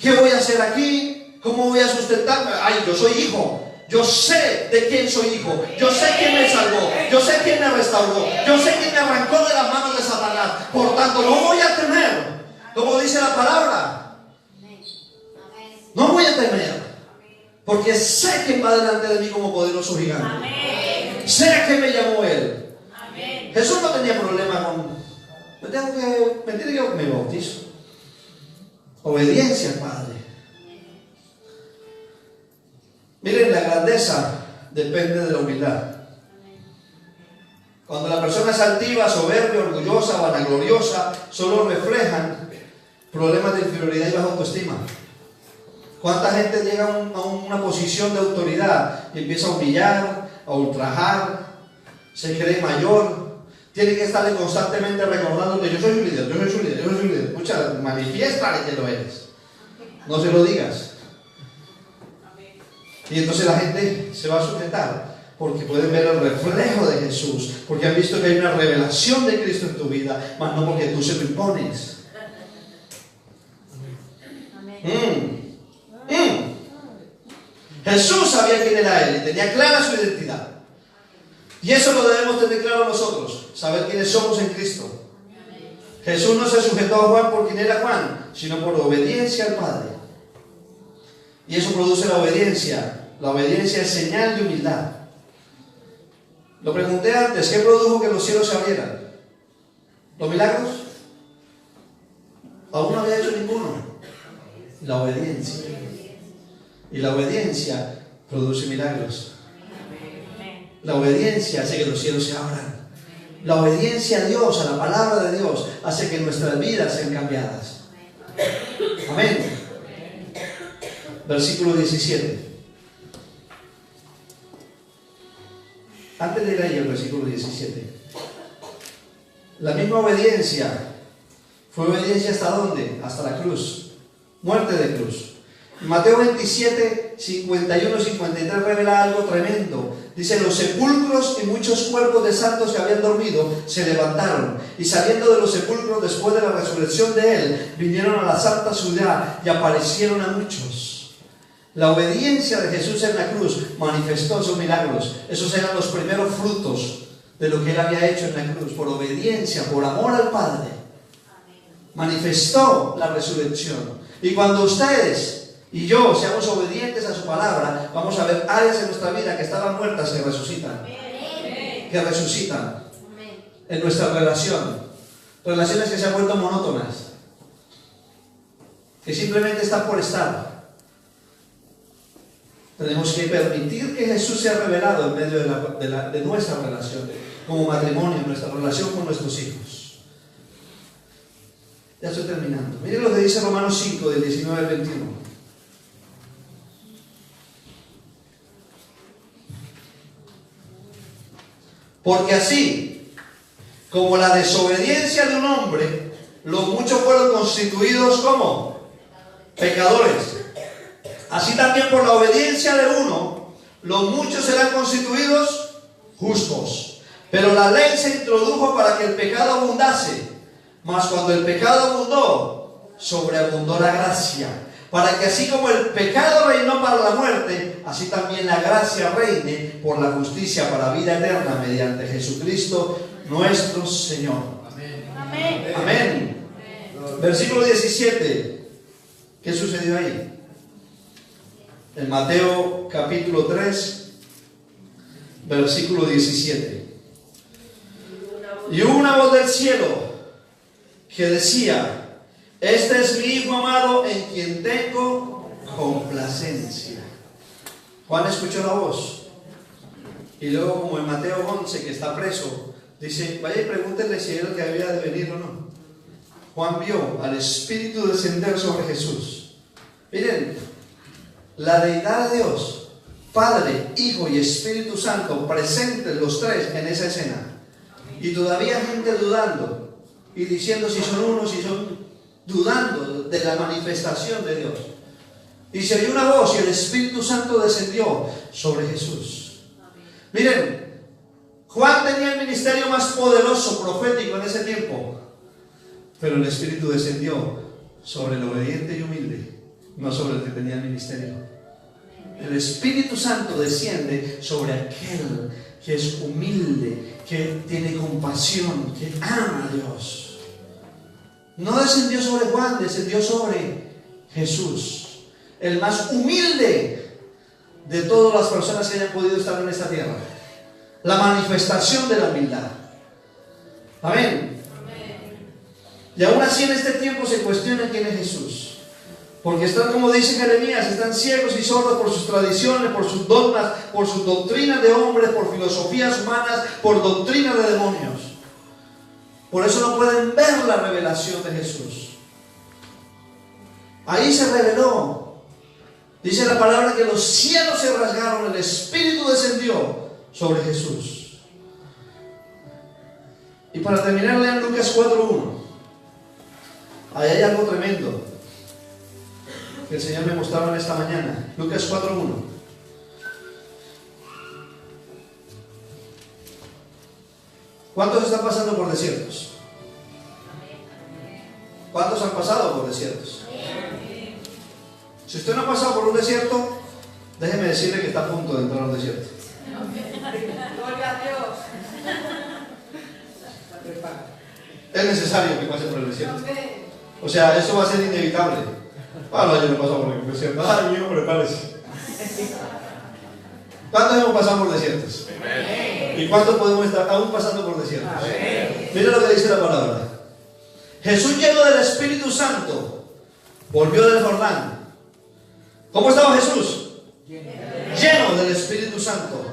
¿Qué voy a hacer aquí? ¿Cómo voy a sustentarme? Ay, yo soy hijo. Yo sé de quién soy hijo. Yo sé quién me salvó. Yo sé quién me restauró. Yo sé quién me arrancó de las manos de Satanás. Por tanto, no voy a temer. Como dice la palabra. No voy a temer. Porque sé quién va delante de mí como poderoso gigante. Sé a qué me llamó Él. Jesús no tenía problema con... me tiene que me bautizo. Obediencia al Padre. Miren, la grandeza depende de la humildad. Cuando la persona es altiva, soberbia, orgullosa, vanagloriosa, solo reflejan problemas de inferioridad y baja autoestima. ¿Cuánta gente llega a una posición de autoridad y empieza a humillar, a ultrajar, se cree mayor? Tiene que estarle constantemente recordando que yo soy un líder, yo soy su líder, yo soy su líder. Escucha, manifiéstale que lo eres. No se lo digas. Y entonces la gente se va a sujetar porque pueden ver el reflejo de Jesús, porque han visto que hay una revelación de Cristo en tu vida, mas no porque tú se lo impones. Jesús sabía quién era Él y tenía clara su identidad. Y eso lo debemos tener claro nosotros, saber quiénes somos en Cristo. Jesús no se sujetó a Juan por quién era Juan, sino por obediencia al Padre. Y eso produce la obediencia. La obediencia es señal de humildad. Lo pregunté antes, ¿qué produjo que los cielos se abrieran? ¿Los milagros? Aún no había hecho ninguno. La obediencia. Y la obediencia produce milagros. La obediencia hace que los cielos se abran. La obediencia a Dios, a la palabra de Dios, hace que nuestras vidas sean cambiadas. Amén. Versículo 17. Antes de ir ahí al versículo 17. La misma obediencia fue obediencia ¿hasta dónde? Hasta la cruz. Muerte de cruz. Mateo 27, 51 y 53 revela algo tremendo. Dice, los sepulcros y muchos cuerpos de santos que habían dormido se levantaron, y saliendo de los sepulcros después de la resurrección de Él, vinieron a la santa ciudad y aparecieron a muchos. La obediencia de Jesús en la cruz manifestó sus milagros. Esos eran los primeros frutos de lo que Él había hecho en la cruz. Por obediencia, por amor al Padre, manifestó la resurrección. Y cuando ustedes y yo seamos obedientes a su palabra, vamos a ver áreas en nuestra vida que estaban muertas que resucitan. Que resucitan en nuestra relación. Relaciones que se han vuelto monótonas, que simplemente están por estar. Tenemos que permitir que Jesús sea revelado en medio de nuestra relación, como matrimonio, nuestra relación con nuestros hijos. Ya estoy terminando. Miren lo que dice Romanos 5, del 19 al 21. Porque así como la desobediencia de un hombre, los muchos fueron constituidos como pecadores. Así también por la obediencia de uno, los muchos serán constituidos justos. Pero la ley se introdujo para que el pecado abundase. Mas cuando el pecado abundó, sobreabundó la gracia. Para que así como el pecado reinó para la muerte, así también la gracia reine por la justicia para vida eterna mediante Jesucristo nuestro Señor. Amén. Amén. Amén. Versículo 17. ¿Qué sucedió ahí? En Mateo capítulo 3, versículo 17. Y hubo una voz del cielo que decía: este es mi Hijo amado en quien tengo complacencia. Juan escuchó la voz. Y luego, como en Mateo 11, que está preso, dice, vaya y pregúntenle si era el que había de venir o no. Juan vio al Espíritu descender sobre Jesús. Miren, la deidad de Dios, Padre, Hijo y Espíritu Santo, presentes los tres en esa escena. Y todavía gente dudando y diciendo si son unos, si son dudando de la manifestación de Dios. Y se oyó una voz y el Espíritu Santo descendió sobre Jesús. Miren, Juan tenía el ministerio más poderoso, profético en ese tiempo, pero el Espíritu descendió sobre el obediente y humilde, no sobre el que tenía el ministerio. El Espíritu Santo desciende sobre aquel que es humilde, que tiene compasión, que ama a Dios. No descendió sobre Juan, descendió sobre Jesús, el más humilde de todas las personas que hayan podido estar en esta tierra. La manifestación de la humildad. Amén. Y aún así en este tiempo se cuestiona quién es Jesús. Porque están, como dice Jeremías, están ciegos y sordos por sus tradiciones, por sus dogmas, por sus doctrinas de hombres, por filosofías humanas, por doctrinas de demonios. Por eso no pueden ver la revelación de Jesús. Ahí se reveló. Dice la palabra que los cielos se rasgaron, el Espíritu descendió sobre Jesús. Y para terminar, lean Lucas 4:1. Ahí hay algo tremendo que el Señor me mostraba en esta mañana. Lucas 4:1. ¿Cuántos están pasando por desiertos? ¿Cuántos han pasado por desiertos? Si usted no ha pasado por un desierto, déjeme decirle que está a punto de entrar a un desierto. Gloria a Dios. Es necesario que pase por el desierto. O sea, eso va a ser inevitable. No, yo no he pasado por el desierto. Ay, no, prepárese. ¿Cuántos hemos pasado por desiertos? ¿Y cuántos podemos estar aún pasando por desiertos? Mira lo que dice la palabra. Jesús, lleno del Espíritu Santo, volvió del Jordán. ¿Cómo estaba Jesús? Lleno del Espíritu Santo.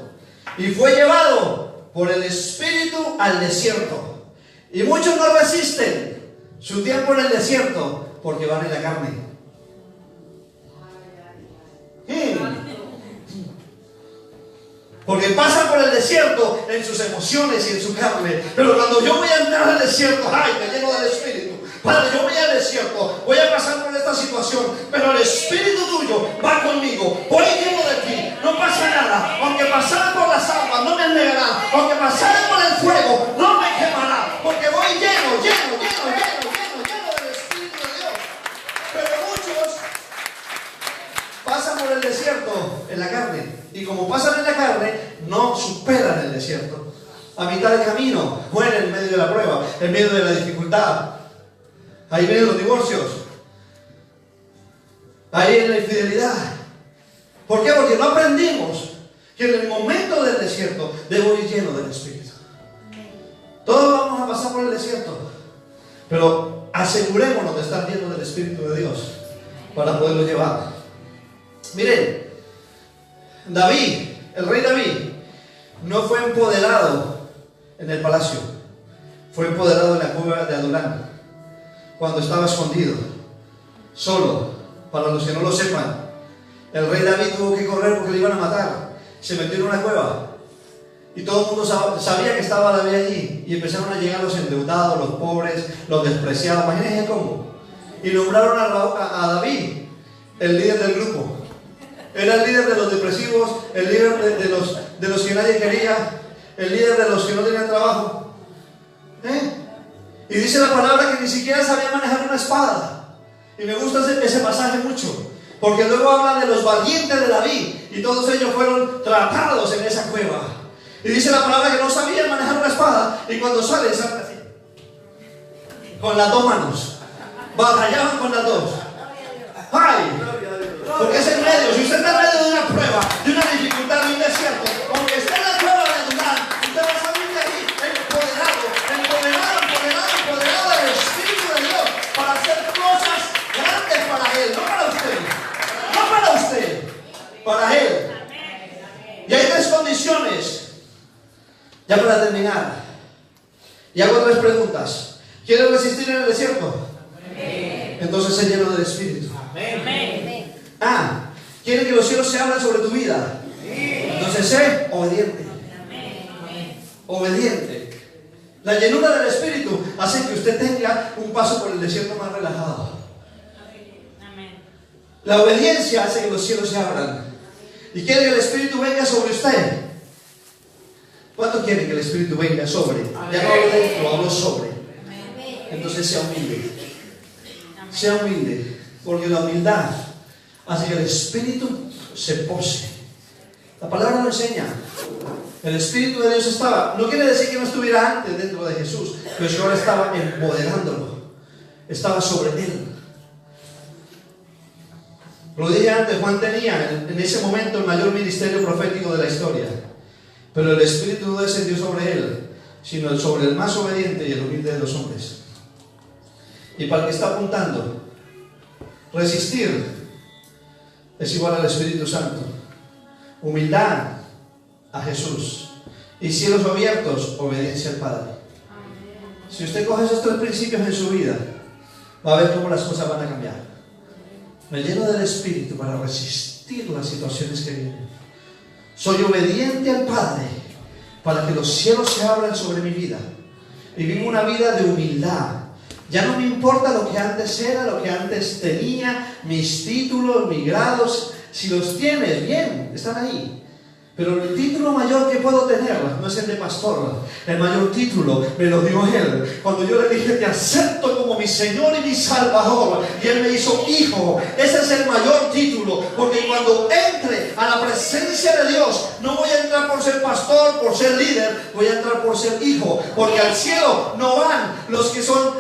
Y fue llevado por el Espíritu al desierto. Y muchos no resisten su tiempo en el desierto porque van en la carne. Porque pasan por el desierto en sus emociones y en su carne. Pero cuando yo voy a entrar al desierto, ¡ay, me lleno del Espíritu! Padre, yo voy al desierto, voy a pasar por esta situación, pero el Espíritu tuyo va conmigo. Voy lleno de ti, no pasa nada. Aunque pasara por las aguas, no me anegará. Aunque pasara por el fuego, no me quemará. Porque voy lleno del Espíritu de Dios. Pero muchos pasan por el desierto en la carne. Y como pasan en la carne, no superan el desierto. A mitad del camino, mueren en medio de la prueba, en medio de la dificultad. Ahí vienen los divorcios. Ahí viene la infidelidad. ¿Por qué? Porque no aprendimos que en el momento del desierto debo ir lleno del Espíritu. Todos vamos a pasar por el desierto, pero asegurémonos de estar llenos del Espíritu de Dios para poderlo llevar. Miren, David, el rey David, no fue empoderado en el palacio, fue empoderado en la cueva de Adulán, cuando estaba escondido, solo. Para los que no lo sepan, el rey David tuvo que correr porque le iban a matar. Se metió en una cueva y todo el mundo sabía que estaba David allí, y empezaron a llegar los endeudados, los pobres, los despreciados. Imagínense cómo. Y nombraron a David el líder del grupo. Era el líder de los depresivos, el líder de los que nadie quería, el líder de los que no tenían trabajo. Y dice la palabra que ni siquiera sabía manejar una espada. Y me gusta ese pasaje mucho, porque luego habla de los valientes de David, y todos ellos fueron tratados en esa cueva. Y dice la palabra que no sabían manejar una espada, y cuando salen así, con las dos manos, batallaban con las dos. ¡Ay! Porque es en medio, si usted está en medio de una prueba, de una dificultad, de un desierto, aunque esté en la cueva de Adulán, usted va a salir de ahí empoderado del Espíritu de Dios para hacer cosas grandes para Él, no para usted, para Él. Y hay tres condiciones, ya para terminar, y hago tres preguntas. ¿Quieres resistir en el desierto? Entonces sé lleno del Espíritu. ¿Quiere que los cielos se abran sobre tu vida? Entonces sé obediente. Obediente. La llenura del Espíritu hace que usted tenga un paso por el desierto más relajado. La obediencia hace que los cielos se abran. Y quiere que el Espíritu venga sobre usted. ¿Cuánto quiere que el Espíritu venga sobre? Ya no hablo dentro, hablo sobre. Entonces sea humilde. Sea humilde. Porque la humildad hace que el Espíritu se pose. La palabra lo enseña. El Espíritu de Dios estaba. No quiere decir que no estuviera antes dentro de Jesús, pero que ahora estaba empoderándolo. Estaba sobre él. Lo dije antes, Juan tenía en ese momento el mayor ministerio profético de la historia. Pero el Espíritu no descendió sobre él, sino sobre el más obediente y el humilde de los hombres. Y para el que está apuntando, resistir es igual al Espíritu Santo. Humildad a Jesús. Y cielos abiertos, obediencia al Padre. Si usted coge esos tres principios en su vida, va a ver cómo las cosas van a cambiar. Me lleno del Espíritu para resistir las situaciones que vienen. Soy obediente al Padre para que los cielos se abran sobre mi vida. Y vivo una vida de humildad. Ya no me importa lo que antes era, lo que antes tenía, mis títulos, mis grados. Si los tienes, bien, están ahí. Pero el título mayor que puedo tener no es el de pastor. El mayor título me lo dio Él. Cuando yo le dije, te acepto como mi Señor y mi Salvador. Y Él me hizo hijo. Ese es el mayor título. Porque cuando entre a la presencia de Dios, no voy a entrar por ser pastor, por ser líder. Voy a entrar por ser hijo. Porque al cielo no van los que son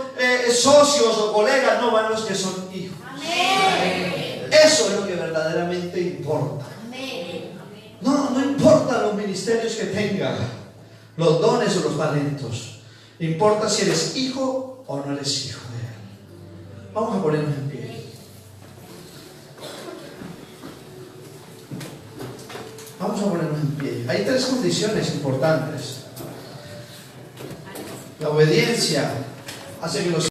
socios o colegas. No van los que son hijos. Eso es lo que verdaderamente importa. No importa los ministerios que tenga, los dones o los talentos. Importa si eres hijo o no eres hijo de Él. Vamos a ponernos en pie. Vamos a ponernos en pie. Hay tres condiciones importantes. La obediencia hace que los